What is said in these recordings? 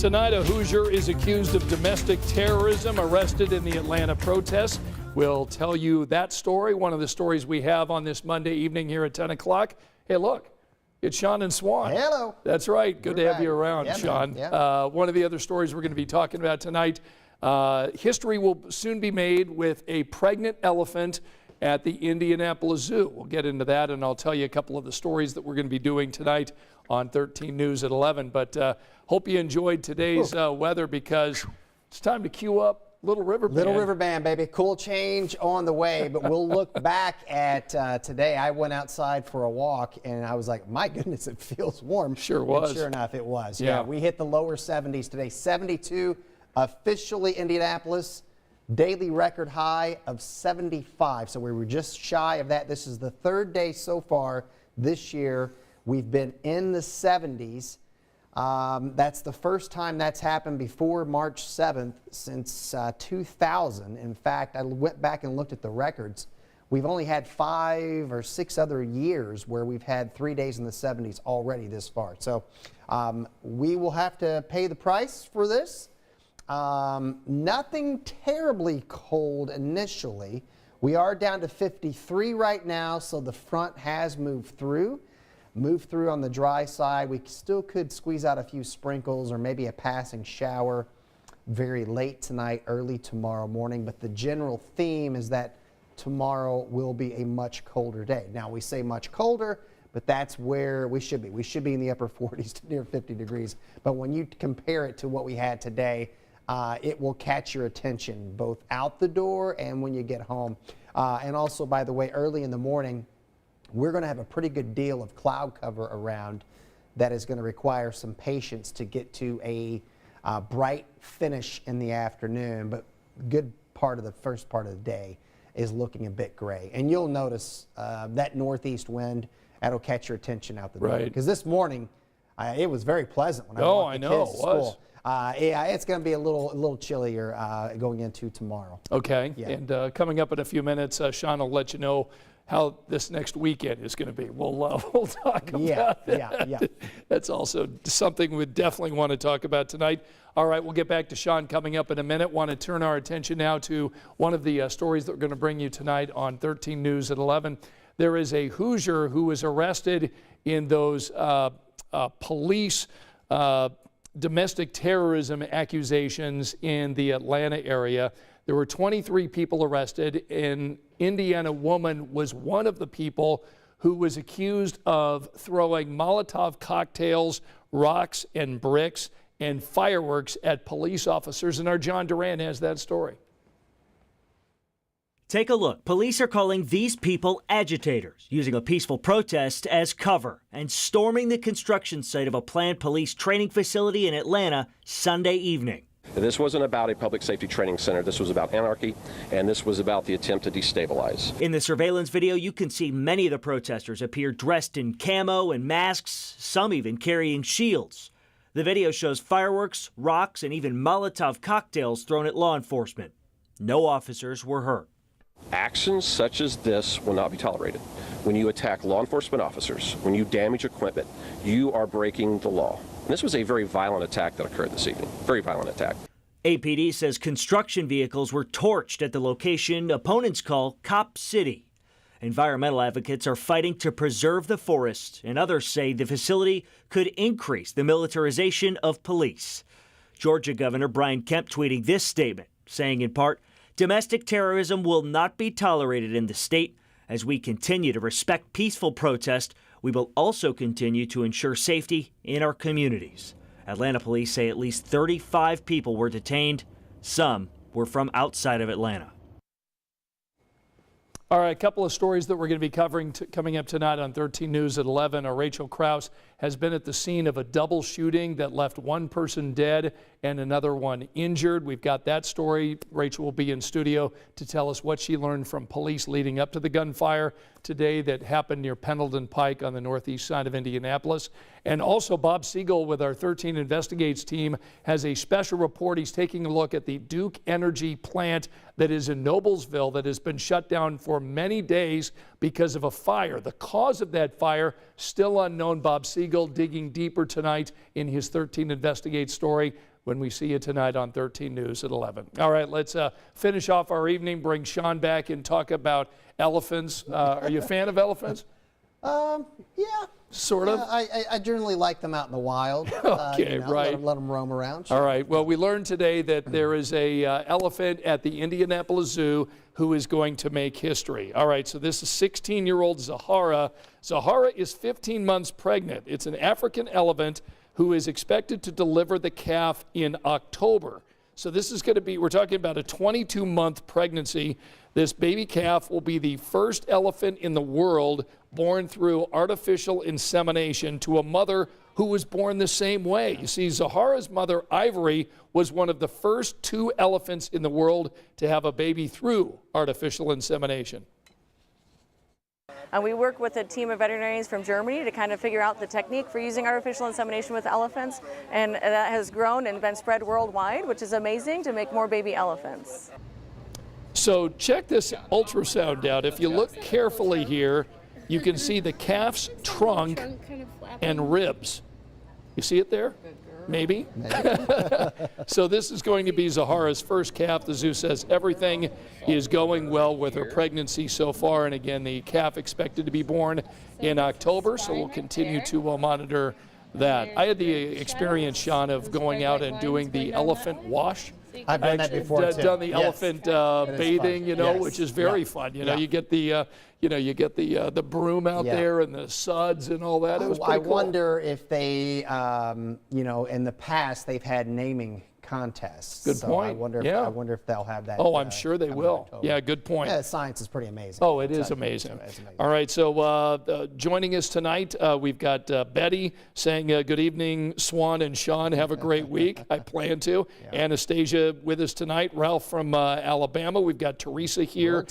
Tonight, a Hoosier is accused of domestic terrorism, arrested in the Atlanta protests. We'll tell you that story, one of the stories we have on this Monday evening here at 10 o'clock. Hey, look, it's Sean and Swan. Hello. That's right. Good to have you around, yeah, Sean. Yeah. One of the other stories we're going to be talking about tonight, history will soon be made with a pregnant elephant at the Indianapolis Zoo. We'll get into that, and I'll tell you a couple of the stories that we're going to be doing tonight on 13 News at 11. But hope you enjoyed today's weather, because it's time to cue up Little River Band. Little River Band, baby. Cool change on the way, but we'll look back at today. I went outside for a walk, and I was like, my goodness, it feels warm. Sure was. And sure enough, it was. Yeah, we hit the lower 70s today. 72 officially Indianapolis. Daily record high of 75. So we were just shy of that. This is the third day so far this year we've been in the 70s. That's the first time that's happened before March 7th since 2000. In fact, I went back and looked at the records. We've only had 5 or 6 other years where we've had 3 days in the 70s already this far. So we will have to pay the price for this. Nothing terribly cold initially. We are down to 53 right now, so the front has moved through on the dry side. We still could squeeze out a few sprinkles or maybe a passing shower very late tonight, early tomorrow morning, but the general theme is that tomorrow will be a much colder day. Now, we say much colder, but that's where we should be. We should be in the upper 40s to near 50 degrees, but when you compare it to what we had today, it will catch your attention both out the door and when you get home. And also, by the way, early in the morning, we're going to have a pretty good deal of cloud cover around that is going to require some patience to get to a bright finish in the afternoon. But good part of the first part of the day is looking a bit gray. And you'll notice that northeast wind, that'll catch your attention out the door. Because this morning, it was very pleasant when I walked the kids to school. Yeah, it's going to be a little chillier going into tomorrow. Okay, yeah. And coming up in a few minutes, Sean will let you know how this next weekend is going to be. We'll talk about that. Yeah. That's also something we definitely want to talk about tonight. All right, we'll get back to Sean coming up in a minute. Want to turn our attention now to one of the stories that we're going to bring you tonight on 13 News at 11. There is a Hoosier who was arrested in those police domestic terrorism accusations in the Atlanta area. There were 23 people arrested. An Indiana woman was one of the people who was accused of throwing Molotov cocktails, rocks and bricks and fireworks at police officers. And our John Duran has that story. Take a look. Police are calling these people agitators, using a peaceful protest as cover and storming the construction site of a planned police training facility in Atlanta Sunday evening. This wasn't about a public safety training center. This was about anarchy, and this was about the attempt to destabilize. In the surveillance video, you can see many of the protesters appear dressed in camo and masks, some even carrying shields. The video shows fireworks, rocks, and even Molotov cocktails thrown at law enforcement. No officers were hurt. Actions such as this will not be tolerated. When you attack law enforcement officers, when you damage equipment, you are breaking the law. And this was a very violent attack that occurred this evening. Very violent attack. APD says construction vehicles were torched at the location opponents call Cop City. Environmental advocates are fighting to preserve the forest, and others say the facility could increase the militarization of police. Georgia Governor Brian Kemp tweeting this statement, saying in part, "Domestic terrorism will not be tolerated in the state. As we continue to respect peaceful protest, we will also continue to ensure safety in our communities." Atlanta police say at least 35 people were detained. Some were from outside of Atlanta. All right, a couple of stories that we're going to be covering coming up tonight on 13 News at 11. Rachel Krause has been at the scene of a double shooting that left one person dead and another one injured. We've got that story. Rachel will be in studio to tell us what she learned from police leading up to the gunfire today that happened near Pendleton Pike on the northeast side of Indianapolis. And also Bob Siegel with our 13 Investigates team has a special report. He's taking a look at the Duke Energy plant that is in Noblesville that has been shut down for many days because of a fire. The cause of that fire still unknown. Bob Siegel Siegel digging deeper tonight in his 13 Investigate story when we see you tonight on 13 News at 11. All right, let's finish off our evening, bring Sean back and talk about elephants. Are you a fan of elephants? Yeah. Sort of? I generally like them out in the wild. Okay, right. Let them roam around. Sure. All right. Well, we learned today that there is a elephant at the Indianapolis Zoo who is going to make history. All right. So this is 16-year-old Zahara. Zahara is 15 months pregnant. It's an African elephant who is expected to deliver the calf in October. So this is going to be, we're talking about a 22-month pregnancy. This baby calf will be the first elephant in the world born through artificial insemination to a mother who was born the same way. You see, Zahara's mother, Ivory, was one of the first 2 elephants in the world to have a baby through artificial insemination. We work with a team of veterinarians from Germany to kind of figure out the technique for using artificial insemination with elephants, and that has grown and been spread worldwide, which is amazing, to make more baby elephants. So check this ultrasound out. If you look carefully here, you can see the calf's trunk and ribs. You see it there? Maybe? So this is going to be Zahara's first calf. The zoo says everything is going well with her pregnancy so far. And again, the calf expected to be born in October, so we'll continue to monitor that. I had the experience, Sean, of going out and doing the elephant wash. I've done that before too. Done the Yes. elephant bathing, you know, which is very fun. You know, you get the, the broom out there and the suds and all that. It was pretty cool. Wonder if they, in the past they've had naming contests. Good point. I wonder if they'll have that. Oh, I'm sure they will. Yeah, good point. Yeah, science is pretty amazing. Oh, it is amazing. All right, so joining us tonight, we've got Betty saying good evening, Swan and Sean. Have a great week. I plan to. Anastasia with us tonight. Ralph from Alabama. We've got Teresa here.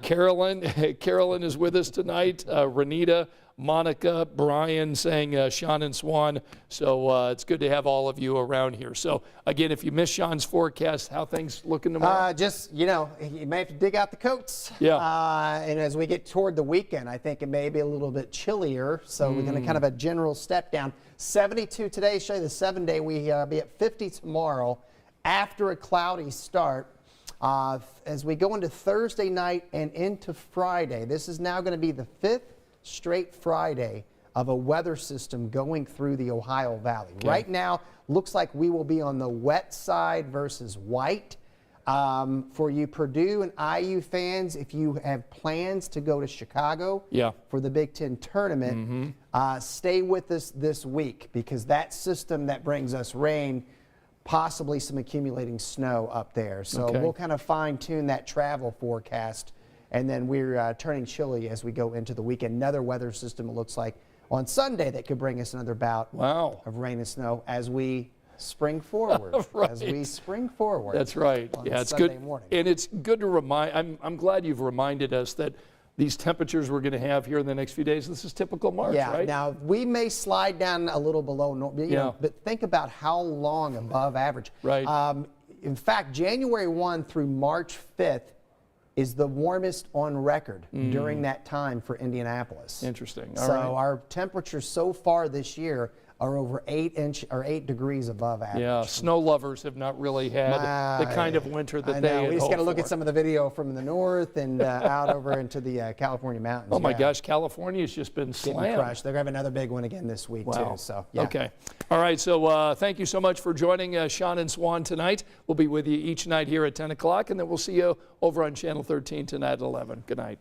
Carolyn is with us tonight. Renita. Monica, Brian saying Sean and Swan. So it's good to have all of you around here. So again, if you missed Sean's forecast, how things looking tomorrow? You may have to dig out the coats. Yeah. And as we get toward the weekend, I think it may be a little bit chillier. So we're going to kind of a general step down. 72 today, show you the 7-day. We be at 50 tomorrow after a cloudy start. As we go into Thursday night and into Friday, this is now going to be the 5th straight Friday of a weather system going through the Ohio Valley. Okay. Right now, looks like we will be on the wet side versus white. For you Purdue and IU fans, if you have plans to go to Chicago for the Big Ten tournament, stay with us this week, because that system that brings us rain, possibly some accumulating snow up there. So we'll kind of fine tune that travel forecast. And then we're turning chilly as we go into the weekend. Another weather system, it looks like, on Sunday that could bring us another bout of rain and snow as we spring forward. As we spring forward. That's right. Yeah, it's Sunday good. Morning. And it's good to remind, I'm glad you've reminded us that these temperatures we're going to have here in the next few days, this is typical March, right? Now we may slide down a little below normal, but think about how long above average. Right. In fact, January 1 through March 5th is the warmest on record during that time for Indianapolis. Interesting. So our temperatures so far this year are over 8 degrees above average. Yeah, snow lovers have not really had the kind of winter that they had We just got to look at for. some of the video from the north and out over into the California mountains. Oh my gosh, California's just been slammed. Crushed. They're going to have another big one again this week too. So Okay. All right, so thank you so much for joining Sean and Swan tonight. We'll be with you each night here at 10 o'clock, and then we'll see you over on Channel 13 tonight at 11. Good night.